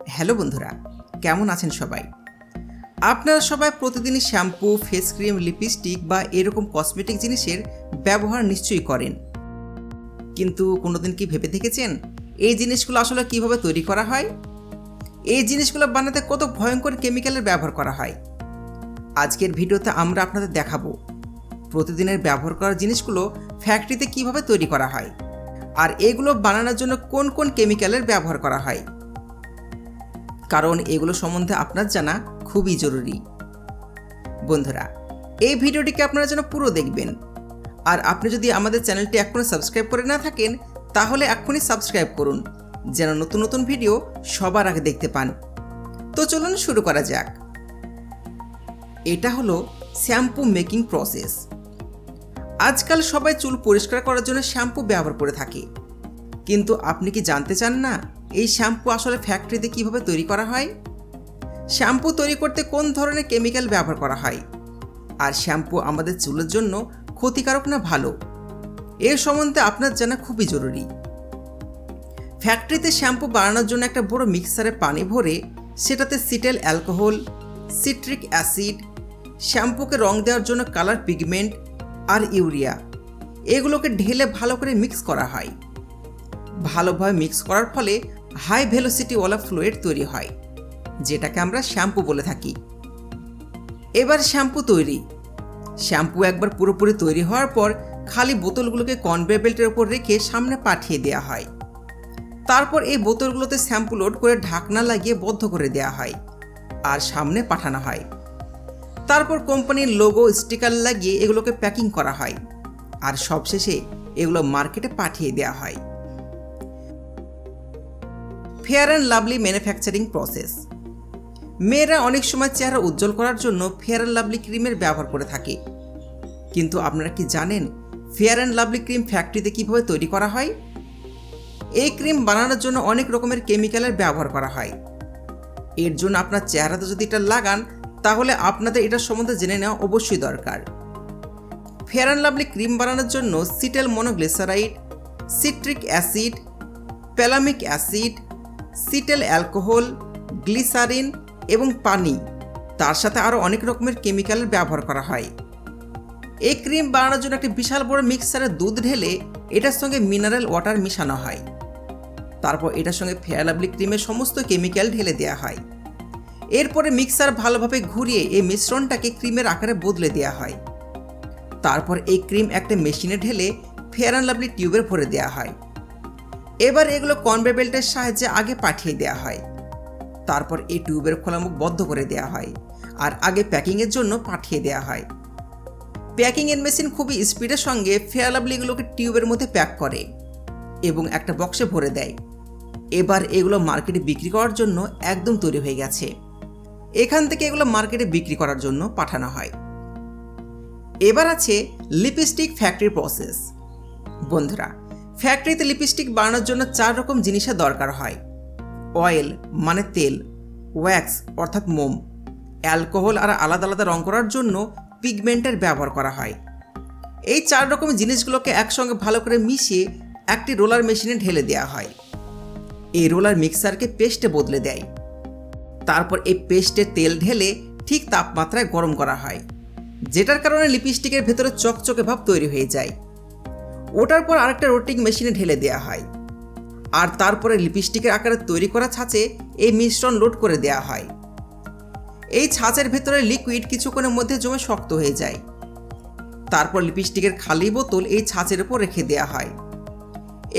Hello বন্ধুরা, কেমন আছেন সবাই? আপনারা সবাই প্রতিদিনই শ্যাম্পু, ফেস ক্রিম, লিপস্টিক বা এরকম কসমেটিক জিনিসের ব্যবহার নিশ্চয়ই করেন। কিন্তু কোনোদিন কি ভেবে দেখেছেন এই জিনিসগুলো আসলে কিভাবে তৈরি করা হয়? এই জিনিসগুলো বানাতে কত ভয়ঙ্কর কেমিক্যালের ব্যবহার করা হয়। আজকের ভিডিওতে আমরা আপনাদের দেখাবো প্রতিদিনের ব্যবহার করার জিনিসগুলো ফ্যাক্টরিতে কিভাবে তৈরি করা হয় আর এগুলো বানানোর জন্য কোন কোন কেমিক্যালের ব্যবহার করা হয়, কারণ এগুলো সম্বন্ধে আপনার জানা খুবই জরুরি। বন্ধুরা, এই ভিডিওটিকে আপনারা যেন পুরো দেখবেন। আর আপনি যদি আমাদের চ্যানেলটি এখনো সাবস্ক্রাইব করে না থাকেন তাহলে এখনই সাবস্ক্রাইব করুন, যেন নতুন নতুন ভিডিও সবার আগে দেখতে পান। তো চলুন শুরু করা যাক। এটা হলো শ্যাম্পু মেকিং প্রসেস। আজকাল সবাই চুল পরিষ্কার করার জন্য শ্যাম্পু ব্যবহার করে থাকে, কিন্তু আপনি কি জানতে চান না এই শ্যাম্পু আসলে ফ্যাক্টরিতে কিভাবে তৈরি করা হয়? শ্যাম্পু তৈরি করতে কোন ধরনের কেমিক্যাল ব্যবহার করা হয়, আর শ্যাম্পু আমাদের চুলের জন্য ক্ষতিকারক না ভালো, এর সম্বন্ধে আপনার জানা খুবই জরুরি। ফ্যাক্টরিতে শ্যাম্পু বানানোর জন্য একটা বড় মিক্সারে পানি ভরে সেটাতে সিটেল অ্যালকোহল, সিট্রিক অ্যাসিড, শ্যাম্পুকে রং দেওয়ার জন্য কালার পিগমেন্ট আর ইউরিয়া, এগুলোকে ঢেলে ভালো করে মিক্স করা হয়। ভালোভাবে মিক্স করার ফলে হাই ভেলোসিটিওয়ালা ফ্লুইড তৈরি হয়, যেটাকে আমরা শ্যাম্পু বলে থাকি। এবার শ্যাম্পু তৈরি। শ্যাম্পু একবার পুরোপুরি তৈরি হওয়ার পর খালি বোতলগুলোকে কনভেয়ার বেল্টের উপর রেখে সামনে পাঠিয়ে দেওয়া হয়। তারপর এই বোতলগুলোতে শ্যাম্পু লোড করে ঢাকনা লাগিয়ে বদ্ধ করে দেওয়া হয় আর সামনে পাঠানো হয়। তারপর কোম্পানির লোগো, স্টিকার লাগিয়ে এগুলোকে প্যাকিং করা হয় আর সবশেষে এগুলো মার্কেটে পাঠিয়ে দেওয়া হয়। Fair and lovely manufacturing process. মেয়েরা অনেক সময় চেহারা উজ্জ্বল করার জন্য ফেয়ার অ্যান্ড লাভলি ক্রিমের ব্যবহার করে থাকে, কিন্তু আপনারা কি জানেন ফেয়ার অ্যান্ড লাভলি ক্রিম ফ্যাক্টরিতে কিভাবে তৈরি করা হয়? এই ক্রিম বানানোর জন্য অনেক রকমের কেমিক্যালের ব্যবহার করা হয়। এর জন্য আপনার চেহারাতে যদি এটা লাগান তাহলে আপনাদের এটা সম্বন্ধে জেনে নেওয়া অবশ্যই দরকার। ফেয়ার অ্যান্ড লাভলি ক্রিম বানানোর জন্য cetyl monoglyceride, citric acid, palmitic acid, cetyl alcohol, glycerin এবং পানি, তার সাথে আরও অনেক রকমের কেমিক্যালের ব্যবহার করা হয়। এই ক্রিম বানানোর জন্য একটি বিশাল বড় মিক্সারে দুধ ঢেলে এটার সঙ্গে মিনারেল ওয়াটার মিশানো হয়। তারপর এটার সঙ্গে ফেয়ার লাভলি ক্রিমের সমস্ত কেমিক্যাল ঢেলে দেওয়া হয়। এরপরে মিক্সার ভালোভাবে ঘুরিয়ে এই মিশ্রণটাকে ক্রিমের আকারে বদলে দেওয়া হয়। তারপর এই ক্রিম একটা মেশিনে ঢেলে ফেয়ার অ্যান্ড লাভলি টিউবে ভরে দেওয়া হয়। এবার এগুলো কনভেয়ার বেল্টের সাহায্যে আগে পাঠিয়ে দেওয়া হয়। তারপর এই টিউবের খোলা মুখ বন্ধ করে দেওয়া হয় আর আগে প্যাকিংয়ের জন্য পাঠিয়ে দেওয়া হয়। প্যাকিংয়ের মেশিন খুবই স্পিডের সঙ্গে ফেয়ার লাভলিগুলোকে টিউবের মধ্যে প্যাক করে এবং একটা বক্সে ভরে দেয়। এবার এগুলো মার্কেটে বিক্রি করার জন্য একদম তৈরি হয়ে গেছে। এখান থেকে এগুলো মার্কেটে বিক্রি করার জন্য পাঠানো হয়। এবার আছে লিপস্টিক ফ্যাক্টরি প্রসেস। বন্ধুরা, ফ্যাক্টরিতে লিপস্টিক বানানোর জন্য 4 রকম জিনিসের দরকার হয়। অয়েল মানে তেল, ওয়্যাক্স অর্থাৎ মোম, অ্যালকোহল আর আলাদা আলাদা রং করার জন্য পিগমেন্টের ব্যবহার করা হয়। এই 4 রকমের জিনিসগুলোকে একসঙ্গে ভালো করে মিশিয়ে একটি রোলার মেশিনে ঢেলে দেওয়া হয়। এই রোলার মিক্সারকে পেস্টে বদলে দেয়। তারপর এই পেস্টে তেল ঢেলে ঠিক তাপমাত্রায় গরম করা হয়, যেটার কারণে লিপস্টিকের ভেতরে চকচকে ভাব তৈরি হয়ে যায়। ওটার পর আরেকটা রোটিং মেশিনে ঢেলে দেওয়া হয় আর তারপরে লিপস্টিকের আকারে তৈরি করা ছাঁচে এই মিশ্রণ লোড করে দেওয়া হয়। এই ছাঁচের ভেতরে লিকুইড কিছুক্ষণের মধ্যে জমে শক্ত হয়ে যায়। তারপর লিপস্টিকের খালি বোতল এই ছাঁচের উপর রেখে দেওয়া হয়।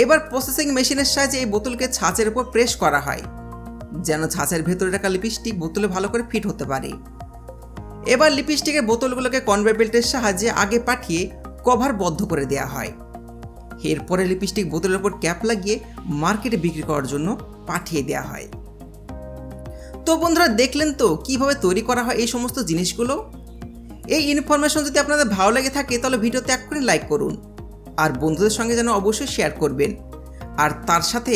এবার প্রসেসিং মেশিনের সাহায্যে এই বোতলকে ছাঁচের উপর প্রেস করা হয়, যেন ছাঁচের ভেতরে রাখা লিপস্টিক বোতলে ভালো করে ফিট হতে পারে। এবার লিপস্টিকের বোতলগুলোকে কনভেয়ার বেল্টের সাহায্যে আগে পাঠিয়ে কভার বদ্ধ করে দেওয়া হয়। এরপরে লিপস্টিক বোতলের উপর ক্যাপ লাগিয়ে মার্কেটে বিক্রি করার জন্য পাঠিয়ে দেওয়া হয়। তো বন্ধুরা, দেখলেন তো কিভাবে তৈরি করা হয় এই সমস্ত জিনিসগুলো। এই ইনফরমেশন যদি আপনাদের ভালো লেগে থাকে তাহলে ভিডিওতে এক্ষুনি লাইক করুন আর বন্ধুদের সঙ্গে যেন অবশ্যই শেয়ার করবেন। আর তার সাথে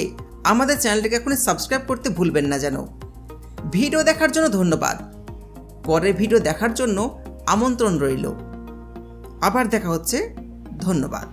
আমাদের চ্যানেলটিকে এখনই সাবস্ক্রাইব করতে ভুলবেন না যেন। ভিডিও দেখার জন্য ধন্যবাদ। পরের ভিডিও দেখার জন্য আমন্ত্রণ রইল। আবার দেখা হচ্ছে। ধন্যবাদ।